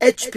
HP,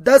10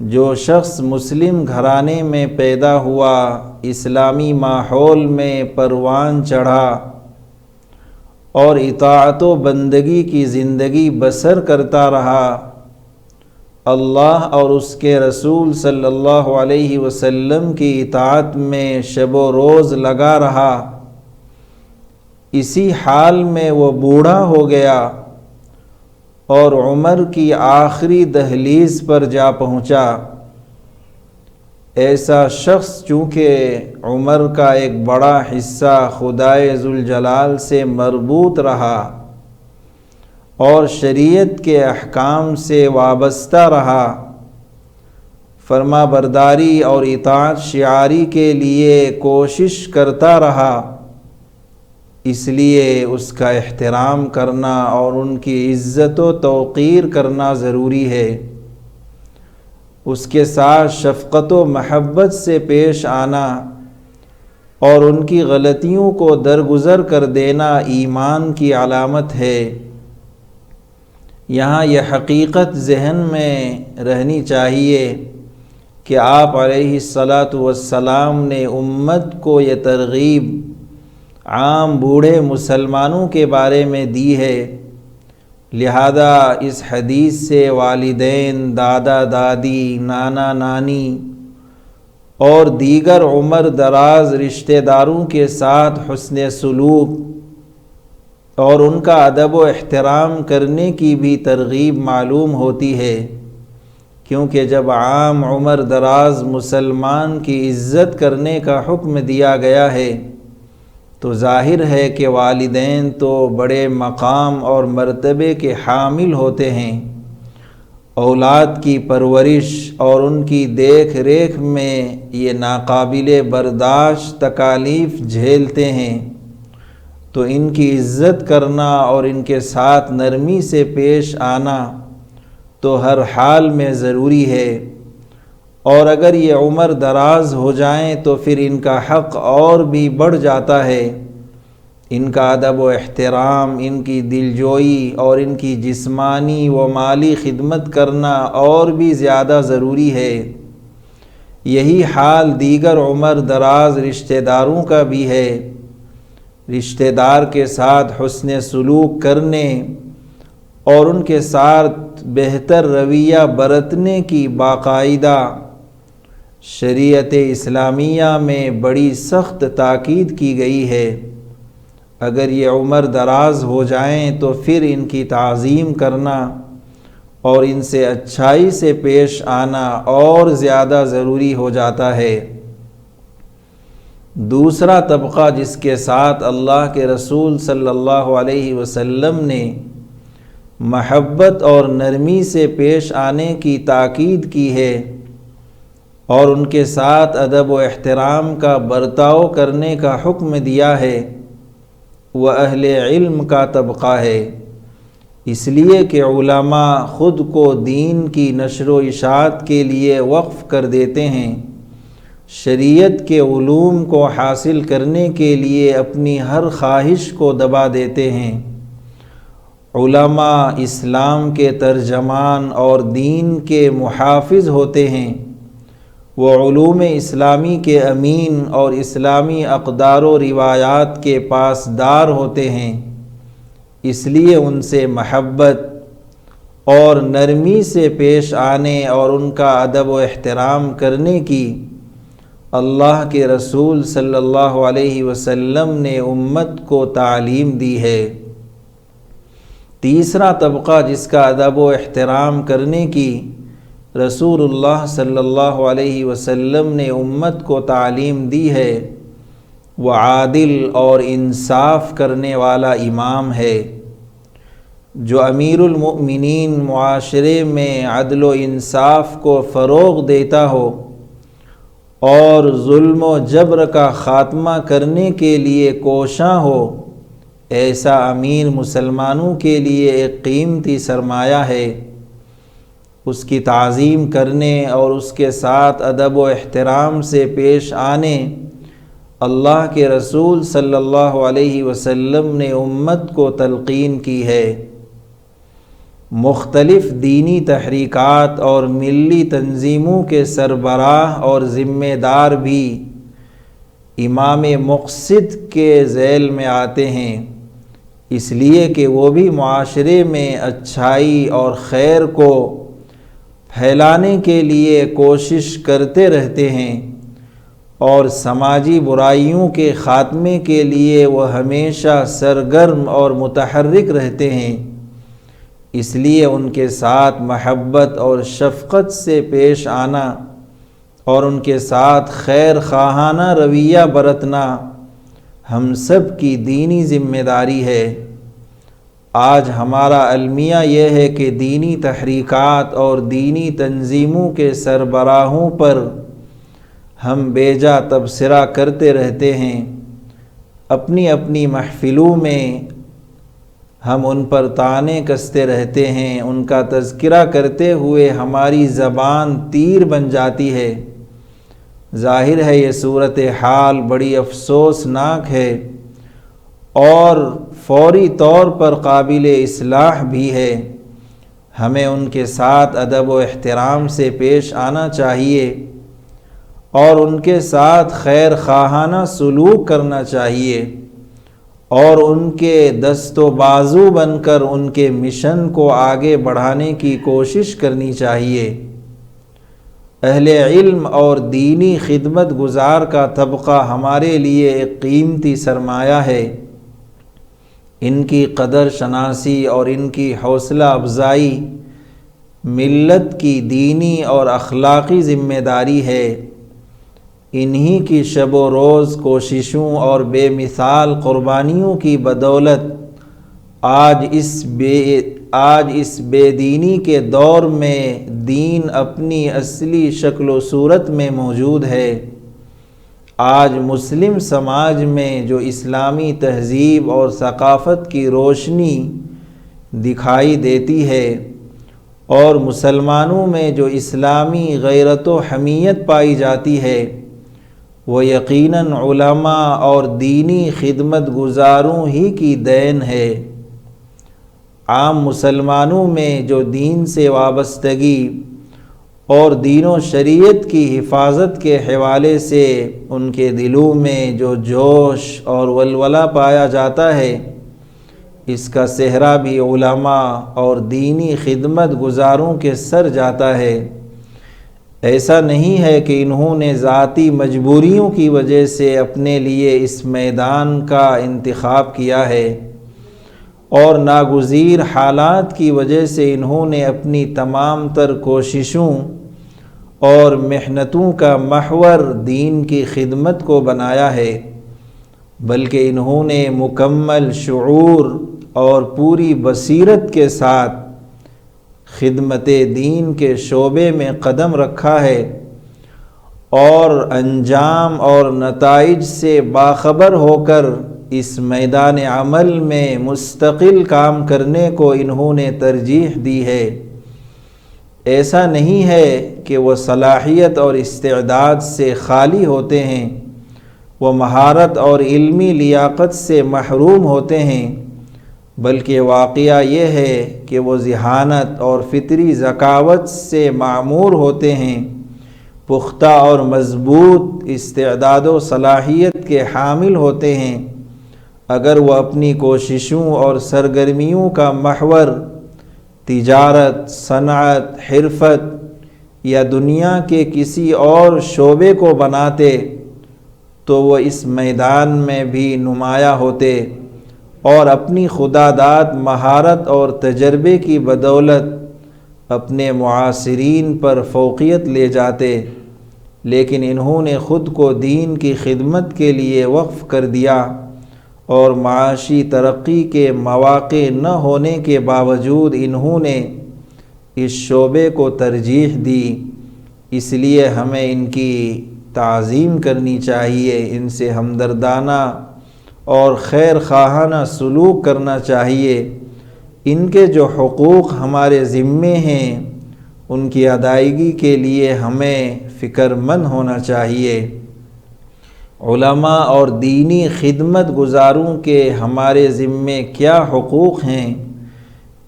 جو شخص مسلم گھرانے میں پیدا ہوا، اسلامی ماحول میں پروان چڑھا اور اطاعت و بندگی کی زندگی بسر کرتا رہا، اللہ اور اس کے رسول صلی اللہ علیہ وسلم کی اطاعت میں شب و روز لگا رہا، اسی حال میں وہ بوڑھا ہو گیا اور عمر کی آخری دہلیز پر جا پہنچا۔ ایسا شخص چونکہ عمر کا ایک بڑا حصہ خدائے ذوالجلال سے مربوط رہا اور شریعت کے احکام سے وابستہ رہا، فرما برداری اور اطاعت شعاری کے لیے کوشش کرتا رہا، اس لیے اس کا احترام کرنا اور ان کی عزت و توقیر کرنا ضروری ہے۔ اس کے ساتھ شفقت و محبت سے پیش آنا اور ان کی غلطیوں کو درگزر کر دینا ایمان کی علامت ہے۔ یہاں یہ حقیقت ذہن میں رہنی چاہیے کہ آپ علیہ الصلاۃ والسلام نے امت کو یہ ترغیب عام بوڑھے مسلمانوں کے بارے میں دی ہے، لہذا اس حدیث سے والدین، دادا دادی، نانا نانی اور دیگر عمر دراز رشتہ داروں کے ساتھ حسن سلوک اور ان کا ادب و احترام کرنے کی بھی ترغیب معلوم ہوتی ہے، کیونکہ جب عام عمر دراز مسلمان کی عزت کرنے کا حکم دیا گیا ہے تو ظاہر ہے کہ والدین تو بڑے مقام اور مرتبے کے حامل ہوتے ہیں، اولاد کی پرورش اور ان کی دیکھ ریکھ میں یہ ناقابل برداشت تکالیف جھیلتے ہیں، تو ان کی عزت کرنا اور ان کے ساتھ نرمی سے پیش آنا تو ہر حال میں ضروری ہے، اور اگر یہ عمر دراز ہو جائیں تو پھر ان کا حق اور بھی بڑھ جاتا ہے، ان کا ادب و احترام، ان کی دلجوئی اور ان کی جسمانی و مالی خدمت کرنا اور بھی زیادہ ضروری ہے۔ یہی حال دیگر عمر دراز رشتہ داروں کا بھی ہے۔ رشتہ دار کے ساتھ حسن سلوک کرنے اور ان کے ساتھ بہتر رویہ برتنے کی باقاعدہ شریعت اسلامیہ میں بڑی سخت تاکید کی گئی ہے۔ اگر یہ عمر دراز ہو جائیں تو پھر ان کی تعظیم کرنا اور ان سے اچھائی سے پیش آنا اور زیادہ ضروری ہو جاتا ہے۔ دوسرا طبقہ جس کے ساتھ اللہ کے رسول صلی اللہ علیہ وسلم نے محبت اور نرمی سے پیش آنے کی تاکید کی ہے اور ان کے ساتھ ادب و احترام کا برتاؤ کرنے کا حکم دیا ہے، وہ اہل علم کا طبقہ ہے، اس لیے کہ علماء خود کو دین کی نشر و اشاعت کے لیے وقف کر دیتے ہیں، شریعت کے علوم کو حاصل کرنے کے لیے اپنی ہر خواہش کو دبا دیتے ہیں۔ علماء اسلام کے ترجمان اور دین کے محافظ ہوتے ہیں، وہ علوم اسلامی کے امین اور اسلامی اقدار و روایات کے پاسدار ہوتے ہیں، اس لیے ان سے محبت اور نرمی سے پیش آنے اور ان کا ادب و احترام کرنے کی اللہ کے رسول صلی اللہ علیہ وسلم نے امت کو تعلیم دی ہے۔ تیسرا طبقہ جس کا ادب و احترام کرنے کی رسول اللہ صلی اللہ علیہ وسلم نے امت کو تعلیم دی ہے، وہ عادل اور انصاف کرنے والا امام ہے، جو امیر المؤمنین معاشرے میں عدل و انصاف کو فروغ دیتا ہو اور ظلم و جبر کا خاتمہ کرنے کے لیے کوشاں ہو، ایسا امیر مسلمانوں کے لیے ایک قیمتی سرمایہ ہے۔ اس کی تعظیم کرنے اور اس کے ساتھ ادب و احترام سے پیش آنے اللہ کے رسول صلی اللہ علیہ وسلم نے امت کو تلقین کی ہے۔ مختلف دینی تحریکات اور ملی تنظیموں کے سربراہ اور ذمہ دار بھی امام مقصد کے ذیل میں آتے ہیں، اس لیے کہ وہ بھی معاشرے میں اچھائی اور خیر کو پھیلانے کے لیے کوشش کرتے رہتے ہیں، اور سماجی برائیوں کے خاتمے کے لیے وہ ہمیشہ سرگرم اور متحرک رہتے ہیں۔ اس لیے ان کے ساتھ محبت اور شفقت سے پیش آنا اور ان کے ساتھ خیر خواہانہ رویہ برتنا ہم سب کی دینی ذمہ داری ہے۔ آج ہمارا المیہ یہ ہے کہ دینی تحریکات اور دینی تنظیموں کے سربراہوں پر ہم بیجا تبصرہ کرتے رہتے ہیں، اپنی اپنی محفلوں میں ہم ان پر طعنے کستے رہتے ہیں، ان کا تذکرہ کرتے ہوئے ہماری زبان تیر بن جاتی ہے۔ ظاہر ہے یہ صورتحال بڑی افسوسناک ہے اور فوری طور پر قابل اصلاح بھی ہے۔ ہمیں ان کے ساتھ ادب و احترام سے پیش آنا چاہیے اور ان کے ساتھ خیر خواہانہ سلوک کرنا چاہیے اور ان کے دست و بازو بن کر ان کے مشن کو آگے بڑھانے کی کوشش کرنی چاہیے۔ اہل علم اور دینی خدمت گزار کا طبقہ ہمارے لیے ایک قیمتی سرمایہ ہے۔ ان کی قدر شناسی اور ان کی حوصلہ افزائی ملت کی دینی اور اخلاقی ذمہ داری ہے۔ انہی کی شب و روز کوششوں اور بے مثال قربانیوں کی بدولت آج اس بے دینی کے دور میں دین اپنی اصلی شکل و صورت میں موجود ہے۔ آج مسلم سماج میں جو اسلامی تہذیب اور ثقافت کی روشنی دکھائی دیتی ہے اور مسلمانوں میں جو اسلامی غیرت و حمیت پائی جاتی ہے، وہ یقیناً علماء اور دینی خدمت گزاروں ہی کی دین ہے۔ عام مسلمانوں میں جو دین سے وابستگی اور دین و شریعت کی حفاظت کے حوالے سے ان کے دلوں میں جو جوش اور ولولہ پایا جاتا ہے، اس کا صحرا بھی علماء اور دینی خدمت گزاروں کے سر جاتا ہے۔ ایسا نہیں ہے کہ انہوں نے ذاتی مجبوریوں کی وجہ سے اپنے لیے اس میدان کا انتخاب کیا ہے اور ناگزیر حالات کی وجہ سے انہوں نے اپنی تمام تر کوششوں اور محنتوں کا محور دین کی خدمت کو بنایا ہے، بلکہ انہوں نے مکمل شعور اور پوری بصیرت کے ساتھ خدمت دین کے شعبے میں قدم رکھا ہے اور انجام اور نتائج سے باخبر ہو کر اس میدان عمل میں مستقل کام کرنے کو انہوں نے ترجیح دی ہے۔ ایسا نہیں ہے کہ وہ صلاحیت اور استعداد سے خالی ہوتے ہیں، وہ مہارت اور علمی لیاقت سے محروم ہوتے ہیں، بلکہ واقعہ یہ ہے کہ وہ ذہانت اور فطری ذکاوت سے معمور ہوتے ہیں، پختہ اور مضبوط استعداد و صلاحیت کے حامل ہوتے ہیں۔ اگر وہ اپنی کوششوں اور سرگرمیوں کا محور تجارت، صنعت، حرفت یا دنیا کے کسی اور شعبے کو بناتے تو وہ اس میدان میں بھی نمایاں ہوتے اور اپنی خداداد مہارت اور تجربے کی بدولت اپنے معاصرین پر فوقیت لے جاتے، لیکن انہوں نے خود کو دین کی خدمت کے لیے وقف کر دیا اور معاشی ترقی کے مواقع نہ ہونے کے باوجود انہوں نے اس شعبے کو ترجیح دی۔ اس لیے ہمیں ان کی تعظیم کرنی چاہیے، ان سے ہمدردانہ اور خیر خواہانہ سلوک کرنا چاہیے۔ ان کے جو حقوق ہمارے ذمے ہیں ان کی ادائیگی کے لیے ہمیں فکر مند ہونا چاہیے۔ علماء اور دینی خدمت گزاروں کے ہمارے ذمے کیا حقوق ہیں،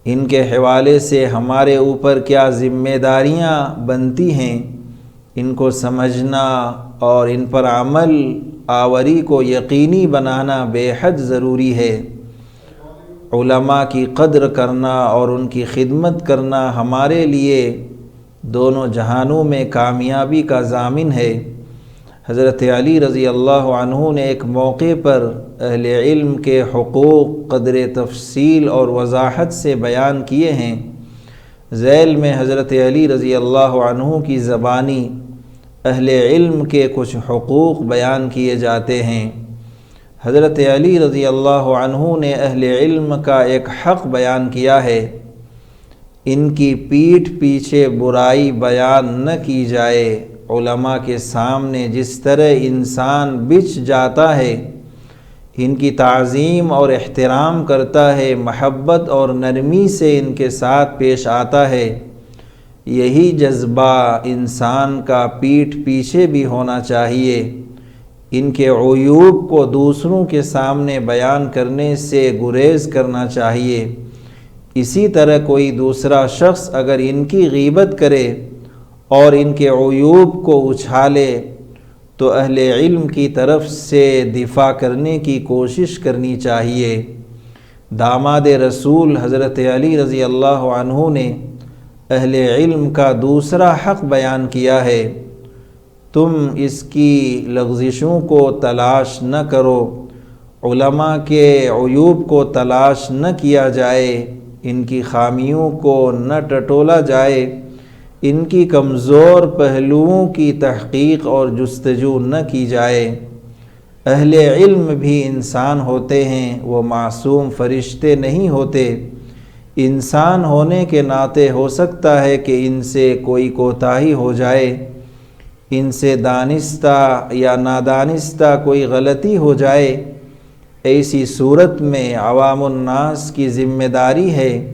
ان کے حوالے سے ہمارے اوپر کیا ذمہ داریاں بنتی ہیں، ان کو سمجھنا اور ان پر عمل آوری کو یقینی بنانا بے حد ضروری ہے۔ علماء کی قدر کرنا اور ان کی خدمت کرنا ہمارے لیے دونوں جہانوں میں کامیابی کا ضامن ہے۔ حضرت علی رضی اللہ عنہ نے ایک موقع پر اہل علم کے حقوق قدر تفصیل اور وضاحت سے بیان کیے ہیں۔ ذیل میں حضرت علی رضی اللہ عنہ کی زبانی اہل علم کے کچھ حقوق بیان کیے جاتے ہیں۔ حضرت علی رضی اللہ عنہ نے اہل علم کا ایک حق بیان کیا ہے، ان کی پیٹھ پیچھے برائی بیان نہ کی جائے۔ علماء کے سامنے جس طرح انسان بچھ جاتا ہے، ان کی تعظیم اور احترام کرتا ہے، محبت اور نرمی سے ان کے ساتھ پیش آتا ہے، یہی جذبہ انسان کا پیٹھ پیچھے بھی ہونا چاہیے۔ ان کے عیوب کو دوسروں کے سامنے بیان کرنے سے گریز کرنا چاہیے۔ اسی طرح کوئی دوسرا شخص اگر ان کی غیبت کرے اور ان کے عیوب کو اچھالے تو اہل علم کی طرف سے دفاع کرنے کی کوشش کرنی چاہیے۔ داماد رسول حضرت علی رضی اللہ عنہ نے اہل علم کا دوسرا حق بیان کیا ہے، تم اس کی لغزشوں کو تلاش نہ کرو، علماء کے عیوب کو تلاش نہ کیا جائے، ان کی خامیوں کو نہ ٹٹولا جائے، ان کی کمزور پہلوؤں کی تحقیق اور جستجو نہ کی جائے۔ اہل علم بھی انسان ہوتے ہیں، وہ معصوم فرشتے نہیں ہوتے۔ انسان ہونے کے ناطے ہو سکتا ہے کہ ان سے کوئی کوتاہی ہو جائے، ان سے دانستہ یا نادانستہ کوئی غلطی ہو جائے۔ ایسی صورت میں عوام الناس کی ذمہ داری ہے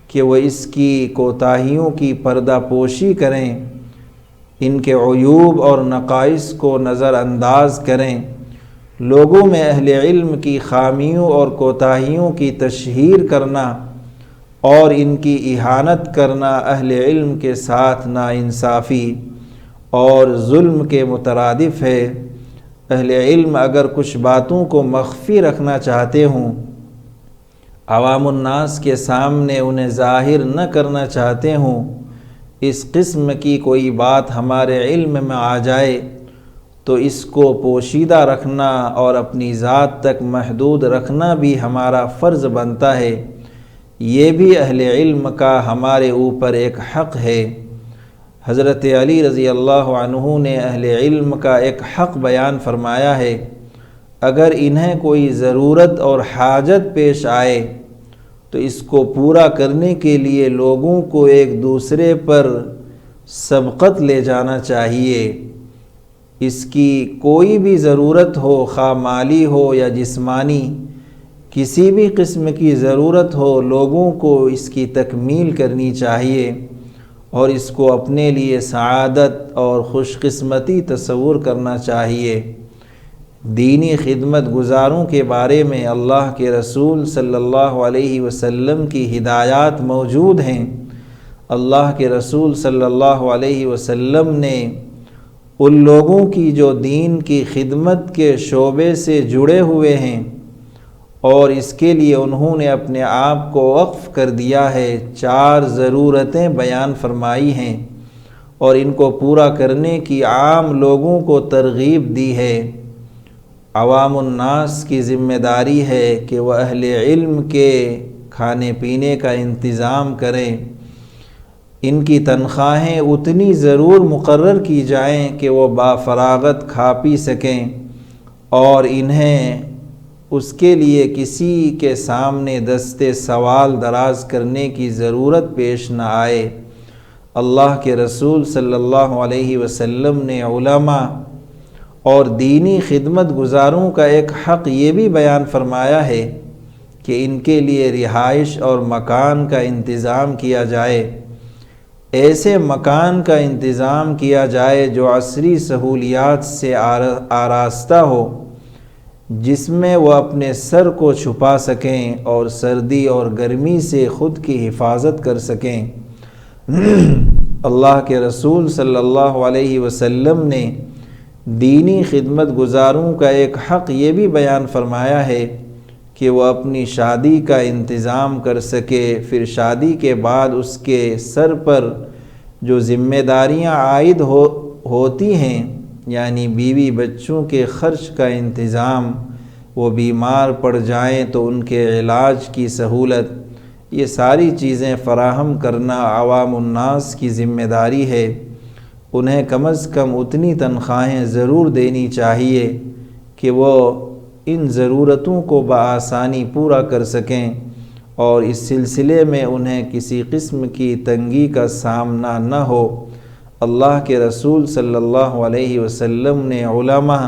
کہ وہ اس کی کوتاہیوں کی پردہ پوشی کریں، ان کے عیوب اور نقائص کو نظر انداز کریں۔ لوگوں میں اہل علم کی خامیوں اور کوتاہیوں کی تشہیر کرنا اور ان کی اہانت کرنا اہل علم کے ساتھ ناانصافی اور ظلم کے مترادف ہے۔ اہل علم اگر کچھ باتوں کو مخفی رکھنا چاہتے ہوں، عوام الناس کے سامنے انہیں ظاہر نہ کرنا چاہتے ہوں، اس قسم کی کوئی بات ہمارے علم میں آ جائے تو اس کو پوشیدہ رکھنا اور اپنی ذات تک محدود رکھنا بھی ہمارا فرض بنتا ہے۔ یہ بھی اہل علم کا ہمارے اوپر ایک حق ہے۔ حضرت علی رضی اللہ عنہ نے اہل علم کا ایک حق بیان فرمایا ہے، اگر انہیں کوئی ضرورت اور حاجت پیش آئے تو اس کو پورا کرنے کے لیے لوگوں کو ایک دوسرے پر سبقت لے جانا چاہیے۔ اس کی کوئی بھی ضرورت ہو، خواہ مالی ہو یا جسمانی، کسی بھی قسم کی ضرورت ہو، لوگوں کو اس کی تکمیل کرنی چاہیے اور اس کو اپنے لیے سعادت اور خوش قسمتی تصور کرنا چاہیے۔ دینی خدمت گزاروں کے بارے میں اللہ کے رسول صلی اللہ علیہ وسلم کی ہدایات موجود ہیں۔ اللہ کے رسول صلی اللہ علیہ وسلم نے ان لوگوں کی جو دین کی خدمت کے شعبے سے جڑے ہوئے ہیں اور اس کے لیے انہوں نے اپنے آپ کو وقف کر دیا ہے، 4 ضرورتیں بیان فرمائی ہیں اور ان کو پورا کرنے کی عام لوگوں کو ترغیب دی ہے۔ عوام الناس کی ذمہ داری ہے کہ وہ اہل علم کے کھانے پینے کا انتظام کریں، ان کی تنخواہیں اتنی ضرور مقرر کی جائیں کہ وہ بافراغت کھا پی سکیں اور انہیں اس کے لیے کسی کے سامنے دستے سوال دراز کرنے کی ضرورت پیش نہ آئے۔ اللہ کے رسول صلی اللہ علیہ وسلم نے علماء اور دینی خدمت گزاروں کا ایک حق یہ بھی بیان فرمایا ہے کہ ان کے لیے رہائش اور مکان کا انتظام کیا جائے۔ ایسے مکان کا انتظام کیا جائے جو عصری سہولیات سے آراستہ ہو، جس میں وہ اپنے سر کو چھپا سکیں اور سردی اور گرمی سے خود کی حفاظت کر سکیں۔ اللہ کے رسول صلی اللہ علیہ وسلم نے دینی خدمت گزاروں کا ایک حق یہ بھی بیان فرمایا ہے کہ وہ اپنی شادی کا انتظام کر سکے، پھر شادی کے بعد اس کے سر پر جو ذمہ داریاں عائد ہوتی ہیں، یعنی بیوی بچوں کے خرچ کا انتظام، وہ بیمار پڑ جائیں تو ان کے علاج کی سہولت، یہ ساری چیزیں فراہم کرنا عوام الناس کی ذمہ داری ہے۔ انہیں کم از کم اتنی تنخواہیں ضرور دینی چاہیے کہ وہ ان ضرورتوں کو بآسانی پورا کر سکیں اور اس سلسلے میں انہیں کسی قسم کی تنگی کا سامنا نہ ہو۔ اللہ کے رسول صلی اللہ علیہ وسلم نے علماء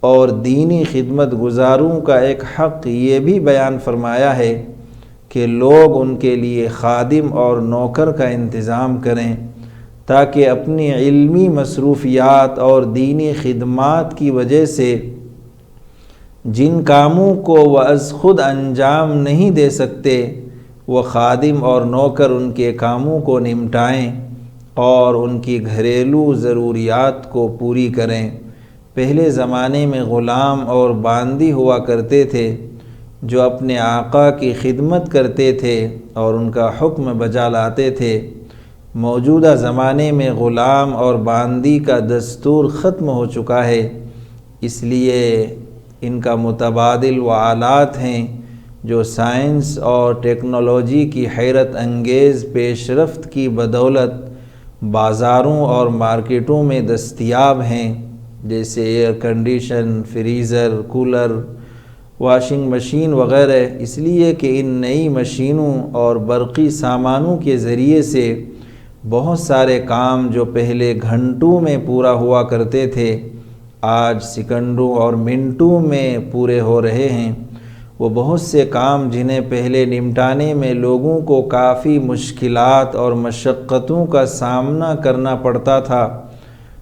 اور دینی خدمت گزاروں کا ایک حق یہ بھی بیان فرمایا ہے کہ لوگ ان کے لیے خادم اور نوکر کا انتظام کریں تاکہ اپنی علمی مصروفیات اور دینی خدمات کی وجہ سے جن کاموں کو وہ از خود انجام نہیں دے سکتے، وہ خادم اور نوکر ان کے کاموں کو نمٹائیں اور ان کی گھریلو ضروریات کو پوری کریں۔ پہلے زمانے میں غلام اور باندی ہوا کرتے تھے جو اپنے آقا کی خدمت کرتے تھے اور ان کا حکم بجا لاتے تھے۔ موجودہ زمانے میں غلام اور باندی کا دستور ختم ہو چکا ہے، اس لیے ان کا متبادل و آلات ہیں جو سائنس اور ٹیکنالوجی کی حیرت انگیز پیش رفت کی بدولت بازاروں اور مارکیٹوں میں دستیاب ہیں، جیسے air condition, freezer, cooler, washing machine وغیرہ۔ اس لیے کہ ان نئی مشینوں اور برقی سامانوں کے ذریعے سے بہت سارے کام جو پہلے گھنٹوں میں پورا ہوا کرتے تھے آج سیکنڈوں اور منٹوں میں پورے ہو رہے ہیں۔ وہ بہت سے کام جنہیں پہلے نمٹانے میں لوگوں کو کافی مشکلات اور مشقتوں کا سامنا کرنا پڑتا تھا،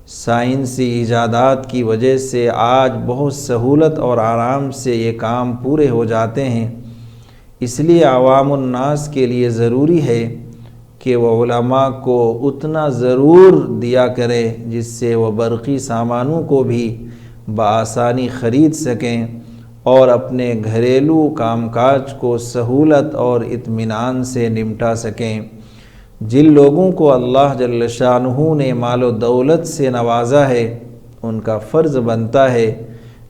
سائنسی ایجادات کی وجہ سے آج بہت سہولت اور آرام سے یہ کام پورے ہو جاتے ہیں۔ اس لیے عوام الناس کے لیے ضروری ہے کہ وہ علماء کو اتنا ضرور دیا کرے جس سے وہ برقی سامانوں کو بھی بآسانی خرید سکیں اور اپنے گھریلو کام کاج کو سہولت اور اطمینان سے نمٹا سکیں۔ جن لوگوں کو اللہ جل شانہ نے مال و دولت سے نوازا ہے، ان کا فرض بنتا ہے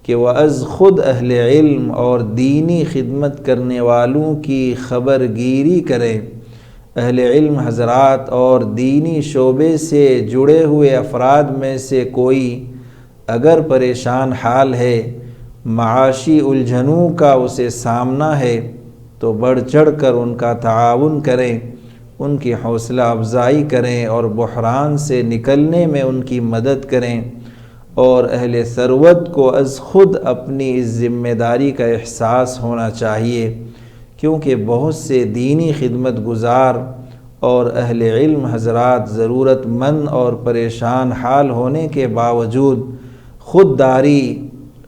کہ وہ از خود اہل علم اور دینی خدمت کرنے والوں کی خبر گیری کریں۔ اہل علم حضرات اور دینی شعبے سے جڑے ہوئے افراد میں سے کوئی اگر پریشان حال ہے، معاشی الجھنوں کا اسے سامنا ہے، تو بڑھ چڑھ کر ان کا تعاون کریں، ان کی حوصلہ افزائی کریں اور بحران سے نکلنے میں ان کی مدد کریں، اور اہل ثروت کو از خود اپنی اس ذمہ داری کا احساس ہونا چاہیے، کیونکہ بہت سے دینی خدمت گزار اور اہل علم حضرات ضرورت مند اور پریشان حال ہونے کے باوجود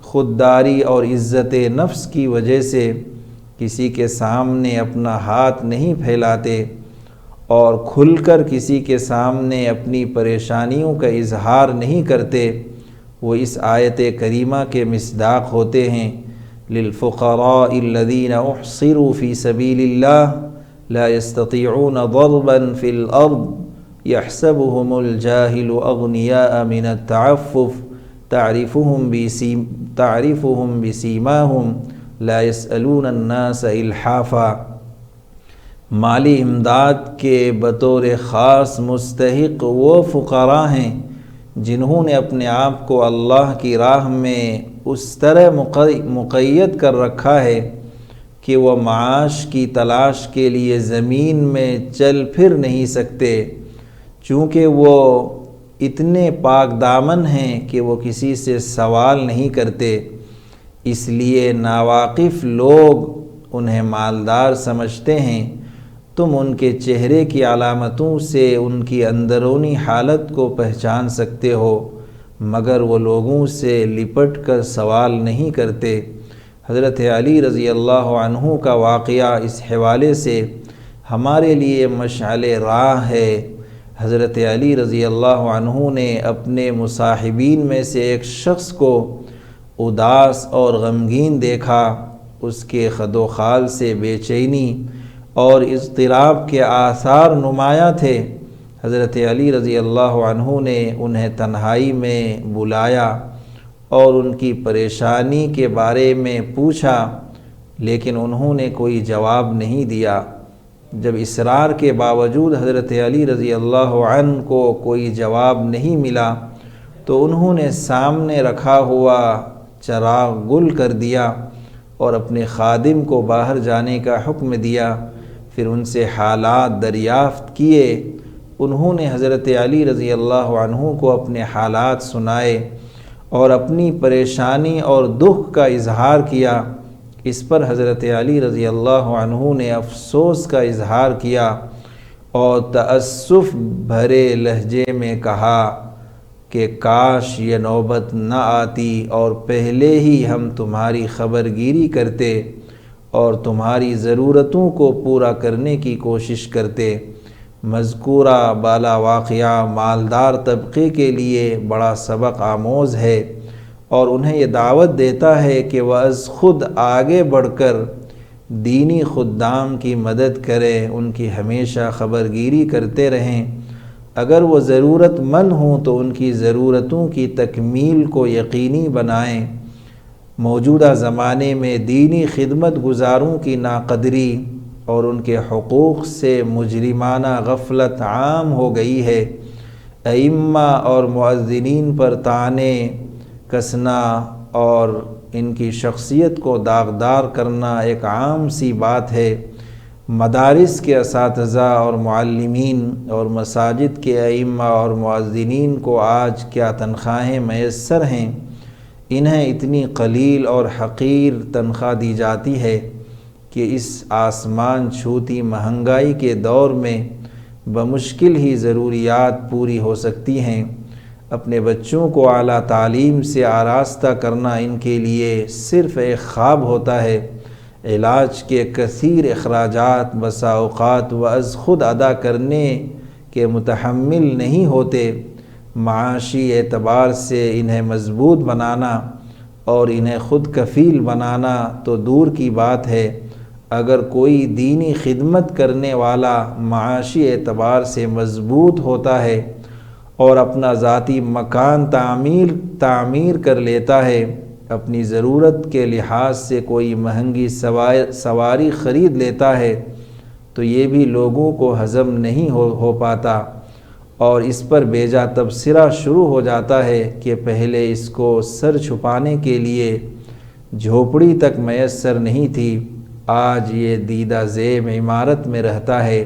خودداری اور عزت نفس کی وجہ سے کسی کے سامنے اپنا ہاتھ نہیں پھیلاتے اور کھل کر کسی کے سامنے اپنی پریشانیوں کا اظہار نہیں کرتے۔ وہ اس آیت کریمہ کے مصداق ہوتے ہیں، للفقراء الذين احصروا في سبيل الله لا يستطيعون ضربا في الارض يحسبهم الجاهل اغنياء من التعفف تعرفهم بسيماهم لا يسألون الناس الحافا۔ مالی امداد کے بطور خاص مستحق وہ فقراء ہیں جنہوں نے اپنے آپ کو اللہ کی راہ میں اس طرح مقید کر رکھا ہے کہ وہ معاش کی تلاش کے لیے زمین میں چل پھر نہیں سکتے، چونکہ وہ اتنے پاک دامن ہیں کہ وہ کسی سے سوال نہیں کرتے، اس لیے ناواقف لوگ انہیں مالدار سمجھتے ہیں۔ تم ان کے چہرے کی علامتوں سے ان کی اندرونی حالت کو پہچان سکتے ہو۔ مگر وہ لوگوں سے لپٹ کر سوال نہیں کرتے۔ حضرت علی رضی اللہ عنہ کا واقعہ اس حوالے سے ہمارے لیے مشعل راہ ہے۔ حضرت علی رضی اللہ عنہ نے اپنے مصاحبین میں سے ایک شخص کو اداس اور غمگین دیکھا۔ اس کے خد و خال سے بے چینی اور اضطراب کے آثار نمایاں تھے۔ حضرت علی رضی اللہ عنہ نے انہیں تنہائی میں بلایا اور ان کی پریشانی کے بارے میں پوچھا، لیکن انہوں نے کوئی جواب نہیں دیا۔ جب اصرار کے باوجود حضرت علی رضی اللہ عنہ کو کوئی جواب نہیں ملا تو انہوں نے سامنے رکھا ہوا چراغ گل کر دیا اور اپنے خادم کو باہر جانے کا حکم دیا۔ پھر ان سے حالات دریافت کیے۔ انہوں نے حضرت علی رضی اللہ عنہ کو اپنے حالات سنائے اور اپنی پریشانی اور دکھ کا اظہار کیا۔ اس پر حضرت علی رضی اللہ عنہ نے افسوس کا اظہار کیا اور تأسف بھرے لہجے میں کہا کہ کاش یہ نوبت نہ آتی اور پہلے ہی ہم تمہاری خبر گیری کرتے اور تمہاری ضرورتوں کو پورا کرنے کی کوشش کرتے۔ مذکورہ بالا واقعہ مالدار طبقے کے لیے بڑا سبق آموز ہے اور انہیں یہ دعوت دیتا ہے کہ وہ از خود آگے بڑھ کر دینی خدام کی مدد کریں، ان کی ہمیشہ خبر گیری کرتے رہیں۔ اگر وہ ضرورت مند ہوں تو ان کی ضرورتوں کی تکمیل کو یقینی بنائیں۔ موجودہ زمانے میں دینی خدمت گزاروں کی ناقدری اور ان کے حقوق سے مجرمانہ غفلت عام ہو گئی ہے۔ ائمہ اور مؤذنین پر طعنے کسنا اور ان کی شخصیت کو داغدار کرنا ایک عام سی بات ہے۔ مدارس کے اساتذہ اور معلمین اور مساجد کے ائمہ اور مؤذنین کو آج کیا تنخواہیں میسر ہیں؟ انہیں اتنی قلیل اور حقیر تنخواہ دی جاتی ہے کہ اس آسمان چھوتی مہنگائی کے دور میں بمشکل ہی ضروریات پوری ہو سکتی ہیں۔ اپنے بچوں کو اعلیٰ تعلیم سے آراستہ کرنا ان کے لیے صرف ایک خواب ہوتا ہے۔ علاج کے کثیر اخراجات بسا اوقات وہ از خود ادا کرنے کے متحمل نہیں ہوتے۔ معاشی اعتبار سے انہیں مضبوط بنانا اور انہیں خود کفیل بنانا تو دور کی بات ہے، اگر کوئی دینی خدمت کرنے والا معاشی اعتبار سے مضبوط ہوتا ہے اور اپنا ذاتی مکان تعمیر کر لیتا ہے، اپنی ضرورت کے لحاظ سے کوئی مہنگی سواری خرید لیتا ہے، تو یہ بھی لوگوں کو ہضم نہیں ہو پاتا اور اس پر بیجا تبصرہ شروع ہو جاتا ہے کہ پہلے اس کو سر چھپانے کے لیے جھوپڑی تک میسر نہیں تھی، آج یہ دیدہ زیب عمارت میں رہتا ہے۔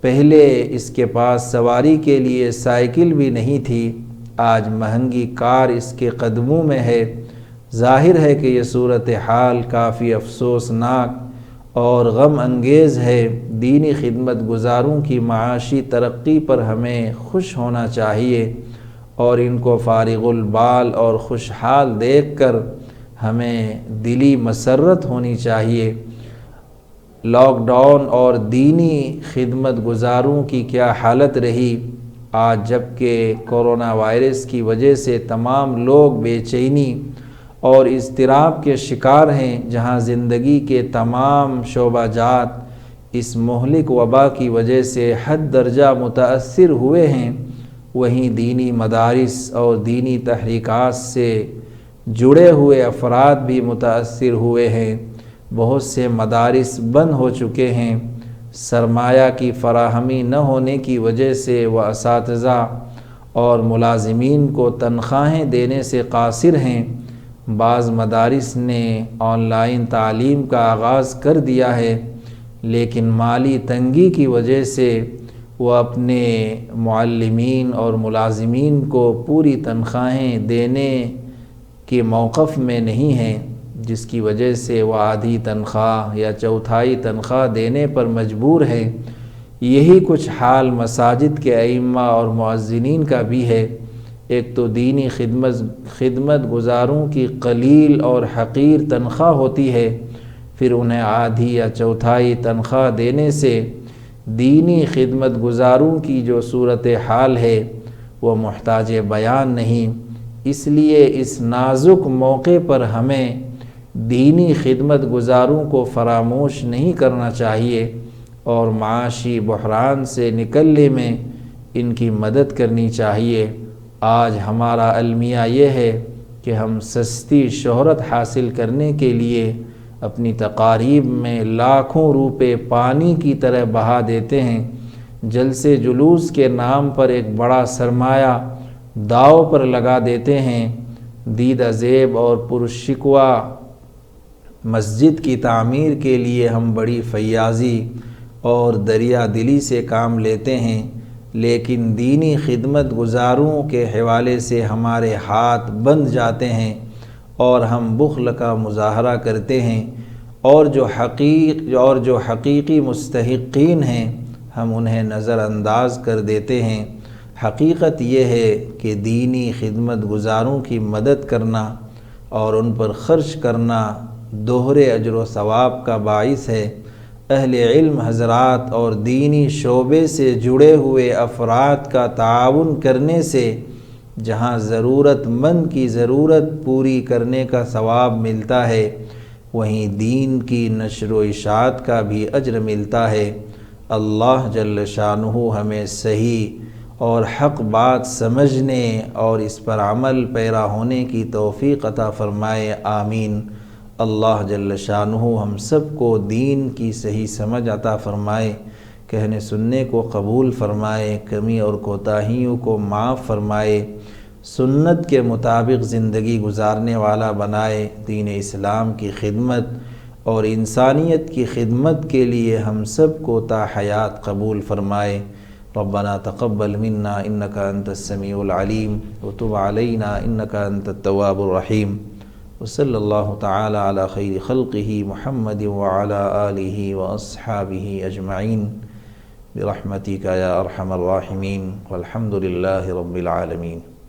پہلے اس کے پاس سواری کے لیے سائیکل بھی نہیں تھی، آج مہنگی کار اس کے قدموں میں ہے۔ ظاہر ہے کہ یہ صورتحال کافی افسوسناک اور غم انگیز ہے۔ دینی خدمت گزاروں کی معاشی ترقی پر ہمیں خوش ہونا چاہیے اور ان کو فارغ البال اور خوشحال دیکھ کر ہمیں دلی مسرت ہونی چاہیے۔ لاک ڈاؤن اور دینی خدمت گزاروں کی کیا حالت رہی آج، جب کہ کورونا وائرس کی وجہ سے تمام لوگ بے چینی اور اضطراب کے شکار ہیں۔ جہاں زندگی کے تمام شعبہ جات اس مہلک وبا کی وجہ سے حد درجہ متاثر ہوئے ہیں، وہیں دینی مدارس اور دینی تحریکات سے جڑے ہوئے افراد بھی متاثر ہوئے ہیں۔ بہت سے مدارس بند ہو چکے ہیں۔ سرمایہ کی فراہمی نہ ہونے کی وجہ سے وہ اساتذہ اور ملازمین کو تنخواہیں دینے سے قاصر ہیں۔ بعض مدارس نے آن لائن تعلیم کا آغاز کر دیا ہے، لیکن مالی تنگی کی وجہ سے وہ اپنے معلمین اور ملازمین کو پوری تنخواہیں دینے کے موقف میں نہیں ہیں، جس کی وجہ سے وہ آدھی تنخواہ یا چوتھائی تنخواہ دینے پر مجبور ہیں۔ یہی کچھ حال مساجد کے ائمہ اور مؤذنین کا بھی ہے۔ ایک تو دینی خدمت گزاروں کی قلیل اور حقیر تنخواہ ہوتی ہے، پھر انہیں آدھی یا چوتھائی تنخواہ دینے سے دینی خدمت گزاروں کی جو صورت حال ہے وہ محتاج بیان نہیں۔ اس لیے اس نازک موقع پر ہمیں دینی خدمت گزاروں کو فراموش نہیں کرنا چاہیے اور معاشی بحران سے نکلنے میں ان کی مدد کرنی چاہیے۔ آج ہمارا المیہ یہ ہے کہ ہم سستی شہرت حاصل کرنے کے لیے اپنی تقاریب میں لاکھوں روپے پانی کی طرح بہا دیتے ہیں، جلسے جلوس کے نام پر ایک بڑا سرمایہ داؤ پر لگا دیتے ہیں، دیدہ زیب اور پرشکوہ مسجد کی تعمیر کے لیے ہم بڑی فیاضی اور دریا دلی سے کام لیتے ہیں، لیکن دینی خدمت گزاروں کے حوالے سے ہمارے ہاتھ بندھ جاتے ہیں اور ہم بخل کا مظاہرہ کرتے ہیں، اور جو حقیقی مستحقین ہیں ہم انہیں نظر انداز کر دیتے ہیں۔ حقیقت یہ ہے کہ دینی خدمت گزاروں کی مدد کرنا اور ان پر خرچ کرنا دوہرے اجر و ثواب کا باعث ہے۔ اہل علم حضرات اور دینی شعبے سے جڑے ہوئے افراد کا تعاون کرنے سے جہاں ضرورت مند کی ضرورت پوری کرنے کا ثواب ملتا ہے، وہیں دین کی نشر و اشاعت کا بھی اجر ملتا ہے۔ اللہ جل شانہ ہمیں صحیح اور حق بات سمجھنے اور اس پر عمل پیرا ہونے کی توفیق عطا فرمائے، آمین۔ اللہ جل شانہ ہم سب کو دین کی صحیح سمجھ عطا فرمائے، کہنے سننے کو قبول فرمائے، کمی اور کوتاہیوں کو معاف فرمائے، سنت کے مطابق زندگی گزارنے والا بنائے، دین اسلام کی خدمت اور انسانیت کی خدمت کے لیے ہم سب کو تا حیات قبول فرمائے۔ ربنا تقبل منا انک انت السمیع العلیم وتب علینا انک انت التواب الرحیم، وصلی اللہ تعالی علی خیر خلقہ محمد وعلی آلہ واصحابہ اجمعین برحمتک یا ارحم الراحمین، والحمد للہ رب العالمین۔